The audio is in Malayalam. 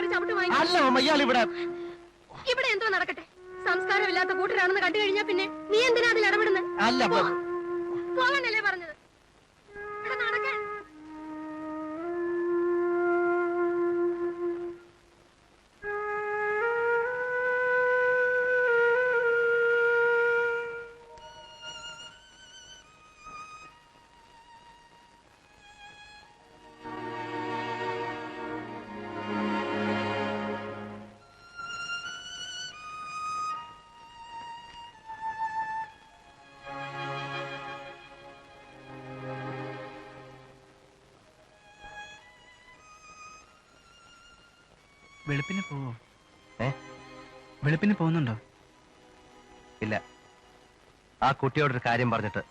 ഒരു ചവിട്ട് വാങ്ങി. അല്ല അമ്മ, ഇയാൾ ഇവിടെ ഇവിടെ എന്തോ നടക്കട്ടെ. സംസ്കാരമില്ലാത്ത കൂട്ടരാണെന്ന് കണ്ടു കഴിഞ്ഞാ പിന്നെ നീ എന്തിനാ അതിൽ ഇടപെടുന്നത്? അല്ല പോകാനല്ലേ പറഞ്ഞത്? ഇവിടെ നടക്കാൻ. വെളുപ്പിന് പോവോ? വെളുപ്പിന് പോകുന്നുണ്ടോ? ഇല്ല, ആ കുട്ടിയോടൊരു കാര്യം പറഞ്ഞിട്ട്